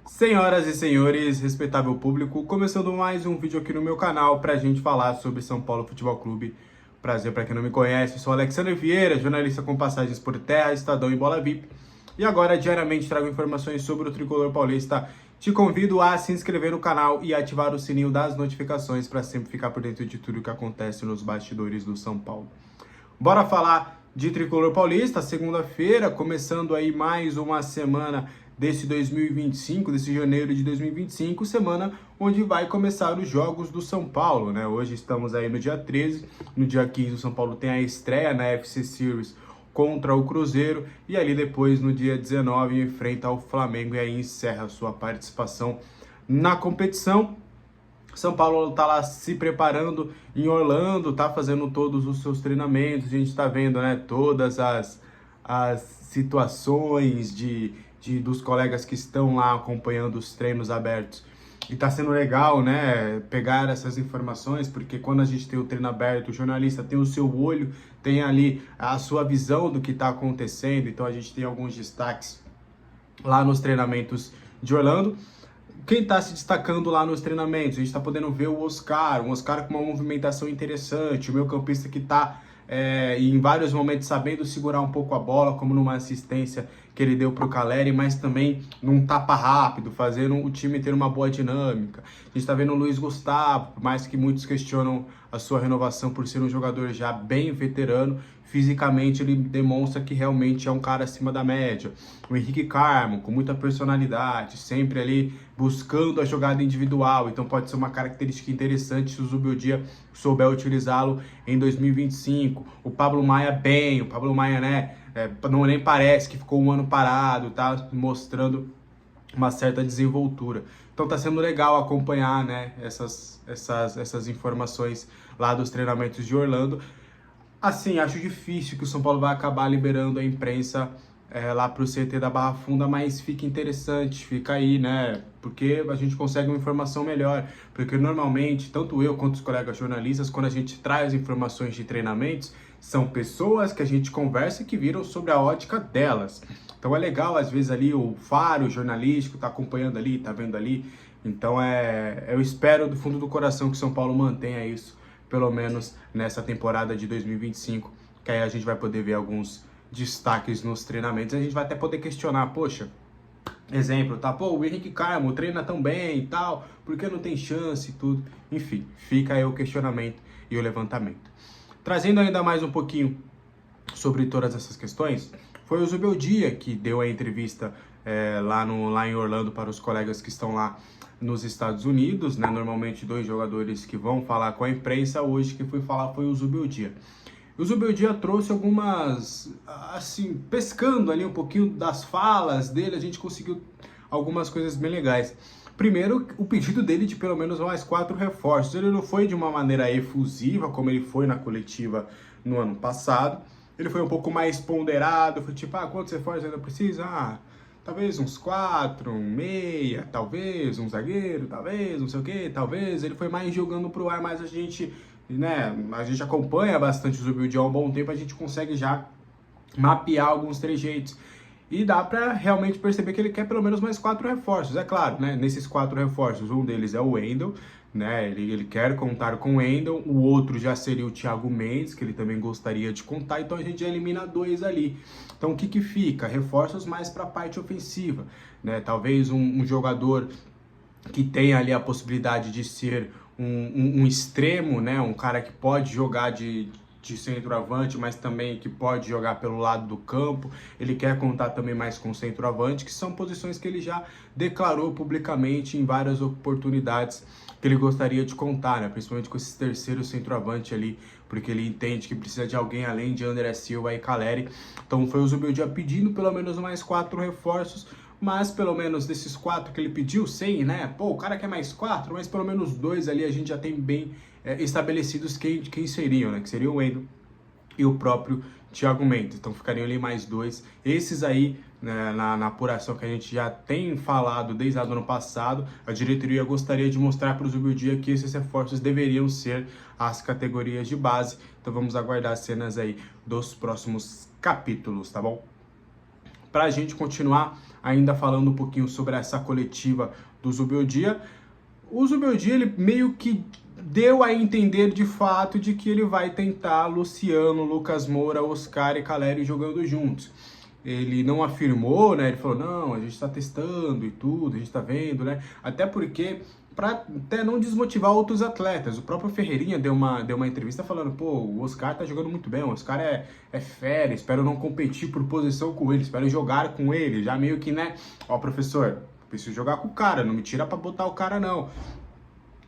Senhoras e senhores, respeitável público, começando mais um vídeo aqui no meu canal pra gente falar sobre São Paulo Futebol Clube. Prazer para quem não me conhece, sou Alexandre Vieira, jornalista com passagens por Terra, Estadão e Bola VIP. E agora diariamente trago informações sobre o tricolor paulista. Te convido a se inscrever no canal e ativar o sininho das notificações para sempre ficar por dentro de tudo que acontece nos bastidores do São Paulo. Bora falar de tricolor paulista, segunda-feira, começando aí mais uma semana desse 2025, desse janeiro de 2025, semana onde vai começar os jogos do São Paulo, né? Hoje estamos aí no dia 13, no dia 15 o São Paulo tem a estreia na FC Series contra o Cruzeiro e ali depois no dia 19 enfrenta o Flamengo e aí encerra a sua participação na competição. São Paulo tá lá se preparando em Orlando, tá fazendo todos os seus treinamentos, a gente tá vendo, né, todas as situações dos colegas que estão lá acompanhando os treinos abertos. E tá sendo legal, né, pegar essas informações, porque quando a gente tem o treino aberto, o jornalista tem o seu olho, tem ali a sua visão do que tá acontecendo, então a gente tem alguns destaques lá nos treinamentos de Orlando. Quem está se destacando lá nos treinamentos? A gente está podendo ver o Oscar, um Oscar com uma movimentação interessante, o meio campista que está em vários momentos sabendo segurar um pouco a bola, como numa assistência que ele deu para o Caleri, mas também num tapa rápido, fazendo o time ter uma boa dinâmica. A gente está vendo o Luiz Gustavo, por mais que muitos questionam a sua renovação por ser um jogador já bem veterano, fisicamente ele demonstra que realmente é um cara acima da média. O Henrique Carmo, com muita personalidade, sempre ali buscando a jogada individual, então pode ser uma característica interessante se o Zubeldia souber utilizá-lo em 2025. O Pablo Maia bem, o Pablo Maia, né, não nem parece que ficou um ano parado, tá mostrando uma certa desenvoltura. Então tá sendo legal acompanhar, né, essas informações lá dos treinamentos de Orlando. Assim, acho difícil que o São Paulo vai acabar liberando a imprensa lá para o CT da Barra Funda, mas fica interessante, fica aí, né? Porque a gente consegue uma informação melhor. Porque normalmente, tanto eu quanto os colegas jornalistas, quando a gente traz informações de treinamentos, são pessoas que a gente conversa e que viram sobre a ótica delas. Então é legal, às vezes, ali o faro jornalístico tá acompanhando ali, tá vendo ali. Então eu espero do fundo do coração que o São Paulo mantenha isso, pelo menos nessa temporada de 2025, que aí a gente vai poder ver alguns destaques nos treinamentos. A gente vai até poder questionar, poxa, exemplo, tá? Pô, o Henrique Carmo treina tão bem e tal, por que não tem chance e tudo? Enfim, fica aí o questionamento e o levantamento. Trazendo ainda mais um pouquinho sobre todas essas questões, foi o Zubeldia que deu a entrevista lá em Orlando para os colegas que estão lá nos Estados Unidos, né? Normalmente dois jogadores que vão falar com a imprensa, hoje que foi falar foi o Zubeldia. O Zubeldia trouxe algumas, assim, pescando ali um pouquinho das falas dele, a gente conseguiu algumas coisas bem legais. Primeiro, o pedido dele de pelo menos mais 4 reforços. Ele não foi de uma maneira efusiva, como ele foi na coletiva no ano passado. Ele foi um pouco mais ponderado, foi tipo, quantos reforços ainda precisa? Talvez uns 4, um meia, talvez, um zagueiro, talvez, não sei o que, talvez. Ele foi mais jogando pro ar, mas a gente, né, a gente acompanha bastante o Zubeldia há um bom tempo, a gente consegue já mapear alguns trejeitos. E dá para realmente perceber que ele quer pelo menos mais 4 reforços. É claro, né? Nesses 4 reforços, um deles é o Wendel, né? Ele quer contar com o Wendel. O outro já seria o Thiago Mendes, que ele também gostaria de contar. Então a gente já elimina 2 ali. Então o que que fica? Reforços mais para a parte ofensiva, né? Talvez um jogador que tenha ali a possibilidade de ser um extremo, né? Um cara que pode jogar de centroavante, mas também que pode jogar pelo lado do campo. Ele quer contar também mais com centroavante, que são posições que ele já declarou publicamente em várias oportunidades que ele gostaria de contar, né? Principalmente com esse terceiro centroavante ali, porque ele entende que precisa de alguém além de André Silva e Caleri. Então foi o Zubeldia pedindo pelo menos mais 4 reforços, mas pelo menos desses 4 que ele pediu, 100, né? Pô, o cara quer mais 4, mas pelo menos 2 ali a gente já tem bem estabelecidos quem seriam, né? Que seria o Wendel e o próprio Thiago Mendes. Então ficariam ali mais 2. Esses aí, né, na apuração que a gente já tem falado desde o ano passado, a diretoria gostaria de mostrar para o Zubeldia que esses reforços deveriam ser as categorias de base. Então vamos aguardar as cenas aí dos próximos capítulos, tá bom? para a gente continuar ainda falando um pouquinho sobre essa coletiva do Zubeldia, o Zubeldia, ele meio que deu a entender de fato de que ele vai tentar Luciano, Lucas Moura, Oscar e Caleri jogando juntos. Ele não afirmou, né? Ele falou, não, a gente está testando e tudo, a gente está vendo, né? Até porque, para até não desmotivar outros atletas. O próprio Ferreirinha deu uma entrevista falando, pô, o Oscar tá jogando muito bem, o Oscar é fera, espero não competir por posição com ele, espero jogar com ele. Já meio que, né? Ó, professor, preciso jogar com o cara, não me tira para botar o cara, não.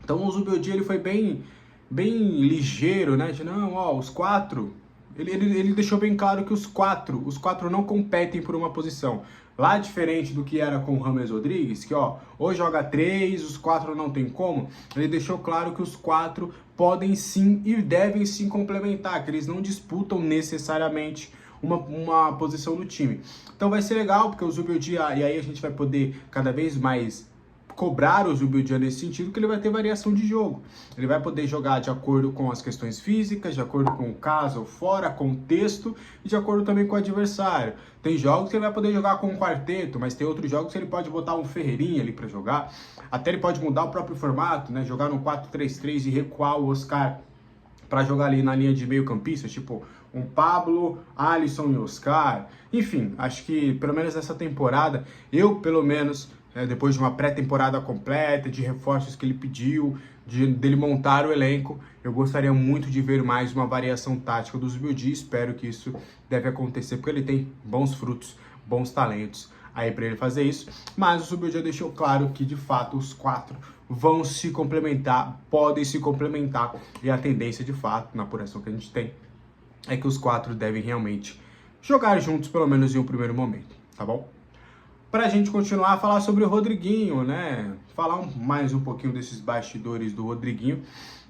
Então o Zubeldia, ele foi bem ligeiro, né? De, não, ó, os quatro... Ele deixou bem claro que os quatro não competem por uma posição. Lá diferente do que era com o James Rodrigues, que ó, ou joga 3, os 4 não tem como, ele deixou claro que os 4 podem sim e devem sim complementar, que eles não disputam necessariamente uma posição no time. Então vai ser legal, porque o Zubeldia, e aí a gente vai poder cada vez mais cobrar o Zubeldia nesse sentido, que ele vai ter variação de jogo. Ele vai poder jogar de acordo com as questões físicas, de acordo com o caso fora, contexto, e de acordo também com o adversário. Tem jogos que ele vai poder jogar com um quarteto, mas tem outros jogos que ele pode botar um Ferreirinha ali para jogar. Até ele pode mudar o próprio formato, né? Jogar no 4-3-3 e recuar o Oscar para jogar ali na linha de meio campista, tipo um Pablo, Alisson e Oscar. Enfim, acho que pelo menos nessa temporada, pelo menos... depois de uma pré-temporada completa, de reforços que ele pediu, dele montar o elenco, eu gostaria muito de ver mais uma variação tática do Zubeldia. Espero que isso deve acontecer, porque ele tem bons frutos, bons talentos aí para ele fazer isso. Mas o Zubeldia deixou claro que, de fato, os 4 vão se complementar, podem se complementar, e a tendência, de fato, na apuração que a gente tem, é que os 4 devem realmente jogar juntos, pelo menos em um primeiro momento, tá bom? Para a gente continuar a falar sobre o Rodriguinho, né? Falar mais um pouquinho desses bastidores do Rodriguinho.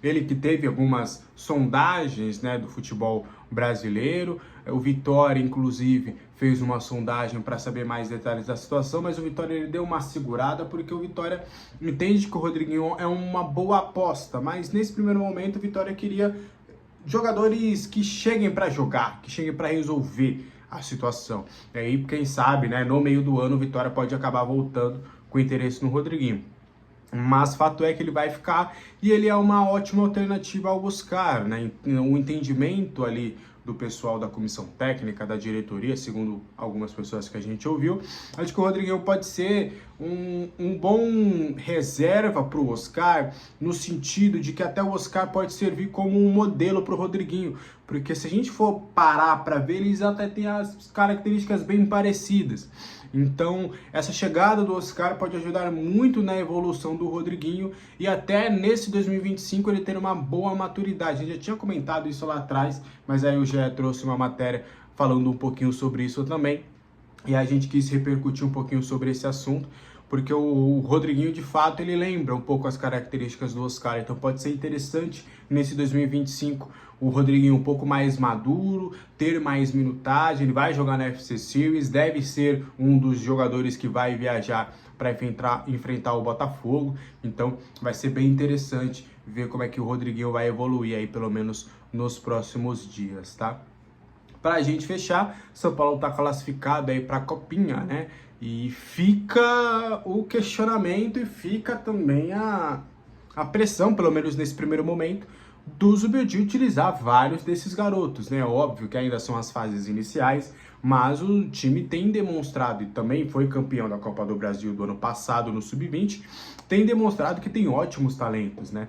Ele que teve algumas sondagens, né, do futebol brasileiro. O Vitória, inclusive, fez uma sondagem para saber mais detalhes da situação, mas o Vitória ele deu uma segurada porque o Vitória entende que o Rodriguinho é uma boa aposta, mas nesse primeiro momento o Vitória queria jogadores que cheguem para jogar, que cheguem para resolver a situação. E aí, quem sabe, né, no meio do ano o Vitória pode acabar voltando com interesse no Rodriguinho. Mas fato é que ele vai ficar e ele é uma ótima alternativa ao Oscar, né? O entendimento ali do pessoal da comissão técnica, da diretoria, segundo algumas pessoas que a gente ouviu, acho que o Rodriguinho pode ser um bom reserva para o Oscar, no sentido de que até o Oscar pode servir como um modelo para o Rodriguinho, porque se a gente for parar para ver, eles até têm as características bem parecidas. Então, essa chegada do Oscar pode ajudar muito na evolução do Rodriguinho e até nesse 2025 ele ter uma boa maturidade. A gente já tinha comentado isso lá atrás, mas aí o GE trouxe uma matéria falando um pouquinho sobre isso também. E a gente quis repercutir um pouquinho sobre esse assunto, porque o Rodriguinho, de fato, ele lembra um pouco as características do Oscar. Então pode ser interessante nesse 2025 o Rodriguinho um pouco mais maduro, ter mais minutagem. Ele vai jogar na FC Series, deve ser um dos jogadores que vai viajar para enfrentar o Botafogo. Então vai ser bem interessante ver como é que o Rodriguinho vai evoluir aí, pelo menos nos próximos dias, tá? Para a gente fechar, São Paulo está classificado aí para a Copinha, né? E fica o questionamento e fica também a pressão, pelo menos nesse primeiro momento, do Zubeldia utilizar vários desses garotos, né? Óbvio que ainda são as fases iniciais, mas o time tem demonstrado, e também foi campeão da Copa do Brasil do ano passado no Sub-20, tem demonstrado que tem ótimos talentos, né?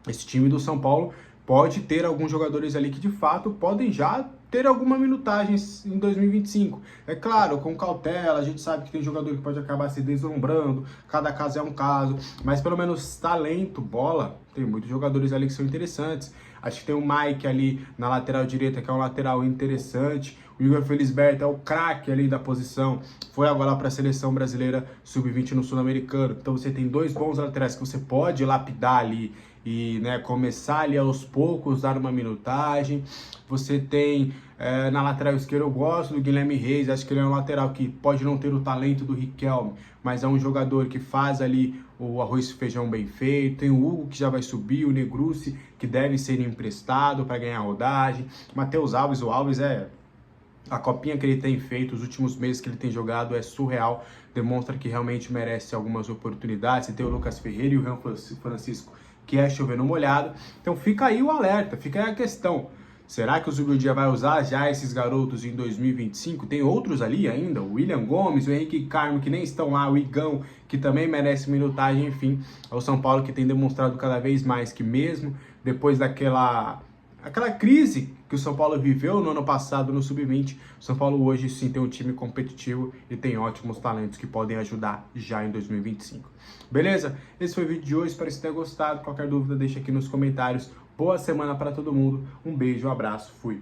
Esse time do São Paulo pode ter alguns jogadores ali que de fato podem já ter alguma minutagem em 2025. É claro, com cautela, a gente sabe que tem jogador que pode acabar se deslumbrando, cada caso é um caso, mas pelo menos talento, bola, tem muitos jogadores ali que são interessantes. Acho que tem o Mike ali na lateral direita, que é um lateral interessante. O Igor Felisberto é o craque ali da posição, foi agora para a seleção brasileira sub-20 no Sul-Americano. Então você tem dois bons laterais que você pode lapidar ali e, né, começar ali aos poucos, dar uma minutagem. Você tem na lateral esquerda, eu gosto do Guilherme Reis, acho que ele é um lateral que pode não ter o talento do Riquelme, mas é um jogador que faz ali o arroz e feijão bem feito. Tem o Hugo que já vai subir, o Negrucci que deve ser emprestado para ganhar rodagem, Matheus Alves, o Alves é A copinha que ele tem feito, os últimos meses que ele tem jogado é surreal, demonstra que realmente merece algumas oportunidades. Você tem o Lucas Ferreira e o Juan Francisco, que é chover no molhado. Então fica aí o alerta, fica aí a questão. Será que o Zubeldia vai usar já esses garotos em 2025? Tem outros ali ainda, o William Gomes, o Henrique Carmo, que nem estão lá, o Igão, que também merece minutagem, enfim. É o São Paulo que tem demonstrado cada vez mais que mesmo depois daquela crise que o São Paulo viveu no ano passado no Sub-20, o São Paulo hoje sim tem um time competitivo e tem ótimos talentos que podem ajudar já em 2025. Beleza? Esse foi o vídeo de hoje, espero que você tenha gostado. Qualquer dúvida deixa aqui nos comentários. Boa semana para todo mundo, um beijo, um abraço, fui!